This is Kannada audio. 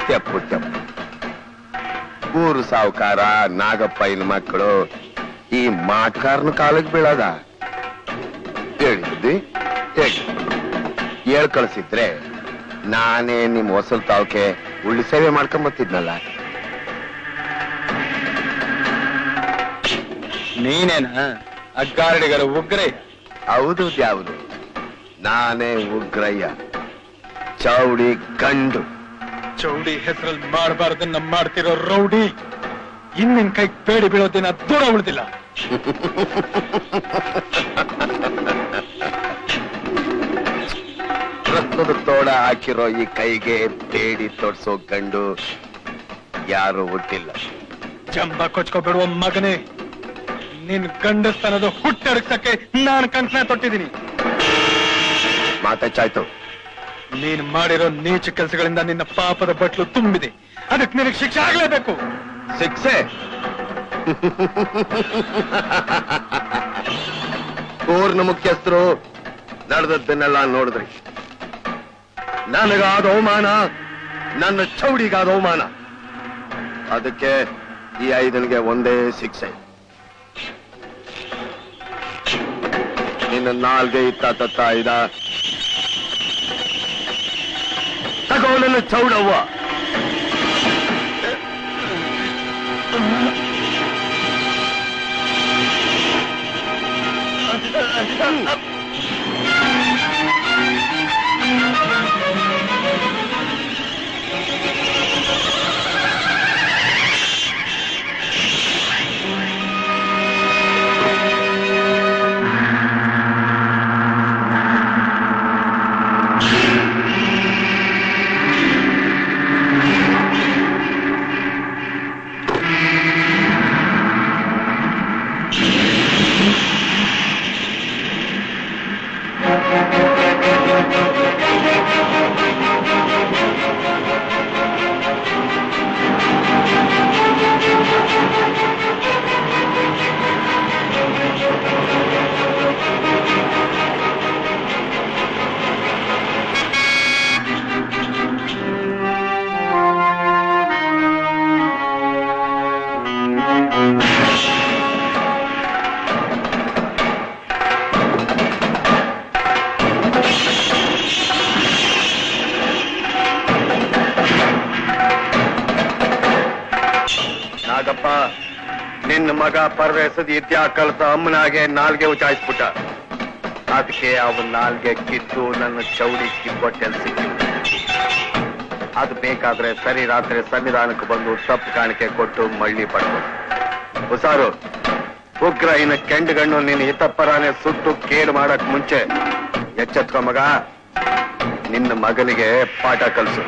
ತೆಪ್ಪು ತೆಪ್ಪು ಊರು ಸಾವುಕಾರ ನಾಗಪ್ಪಯ್ಯನ ಮಕ್ಕಳು ಈ ಮಾಟ್ಕಾರನ ಕಾಲಕ್ಕೆ ಬೀಳದ ಹೇಳಿದ್ದಿ ಹೇಳ್ ಕಳ್ಸಿದ್ರೆ ನಾನೇ ನಿಮ್ ಹೊಸಲ್ ತಾವಕ್ಕೆ ಉಳ್ಳಿ ಸೇವೆ ಮಾಡ್ಕೊಂಬತ್ತಿದ್ನಲ್ಲ. ನೀನೇನ ಅಗ್ಗಾರಡಿಗರ ಉಗ್ರಯ್ಯ? ಹೌದು ದ್ಯಾವ್ದು, ನಾನೇ ಉಗ್ರಯ್ಯ, ಚೌಡಿ ಗಂಡು. ಚೌಡಿ ಹೆಸರಲ್ಲಿ ಮಾಡಬಾರ್ದನ್ನ ಮಾಡ್ತಿರೋ ರೌಡಿ ಇನ್ನಿನ್ ಕೈ ಬೇಡಿ ಬೀಳೋದಿನ ದೂರ ಉಳಿದಿಲ್ಲ. ರತ್ನದ ತೋಡ ಹಾಕಿರೋ ಈ ಕೈಗೆ ಬೇಡಿ ತೋಡ್ಸೋ ಗಂಡು ಯಾರು ಹುಟ್ಟಿಲ್ಲ. ಜಂಬ ಕೊಚ್ಕೊಬಿಡುವ ಮಗನೇ, ನಿನ್ ಗಂಡಸ್ತನದ ಹುಟ್ಟಡಕ್ಸಕ್ಕೆ ನಾನು ಕಂಕಣ ತೊಟ್ಟಿದ್ದೀನಿ. ಮಾತಾಯ್ತು. ನೀನ್ ಮಾಡಿರೋ ನೀಚ ಕೆಲಸಗಳಿಂದ ನಿನ್ನ ಪಾಪದ ಬಟ್ಲು ತುಂಬಿದೆ. ಅದಕ್ಕೆ ನಿನಗೆ ಶಿಕ್ಷೆ ಆಗ್ಲೇಬೇಕು. ಶಿಕ್ಷೆ? ಊರ್ನ ಮುಖ್ಯಸ್ಥರು ನಡೆದದ್ದನ್ನೆಲ್ಲ ನೋಡಿದ್ರಿ. ನನಗಾದ ಅವಮಾನ, ನನ್ನ ಚೌಡಿಗಾದ ಅವಮಾನ. ಅದಕ್ಕೆ ಈ 5ನಿಗೆ ಒಂದೇ ಶಿಕ್ಷೆ. ನಿನ್ನ ನಾಲ್ಗೆ ಇತ್ತ ತತ್ತ ಇದ ತಗೋ ನನ್ನ ಚೌಡವ್ವ. ನಾಗಪ್ಪ, ನಿನ್ನ ಮಗ ಪರ್ವೇಸದ ಇದ್ಯಾ ಕಲ್ಸ ಅಮ್ಮನಾಗೆ ನಾಲ್ಗೆ ಉಚಾಯಿಸ್ಬಿಟ್ಟ. ಅದಕ್ಕೆ ಅವನ್ ನಾಲ್ಗೆ ಕಿತ್ತು ನನ್ನ ಚೌಡಿ ಕಿಬ್ಬೊಟ್ಟೆಲ್ ಸಿಕ್ಕಿಲ್ಲ. ಅದು ಬೇಕಾದ್ರೆ ಸರಿ ರಾತ್ರಿ ಸಂವಿಧಾನಕ್ಕೆ ಬಂದು ತಪ್ಪು ಕಾಣಿಕೆ ಕೊಟ್ಟು ಮಳ್ಳಿ ಪಡ್ಬೋದು. ಹುಷಾರು, ಉಗ್ರ ಇನ್ನ ಕೆಂಡುಗಣ್ಣು ನಿನ್ನ ಹಿತಪ್ಪರಾನೆ ಸುಟ್ಟು ಕೇಡು ಮಾಡಕ್ ಮುಂಚೆ ಎಚ್ಚೆತ್ಕೊ ಮಗ. ನಿನ್ನ ಮಗನಿಗೆ ಪಾಠ ಕಲಿಸು.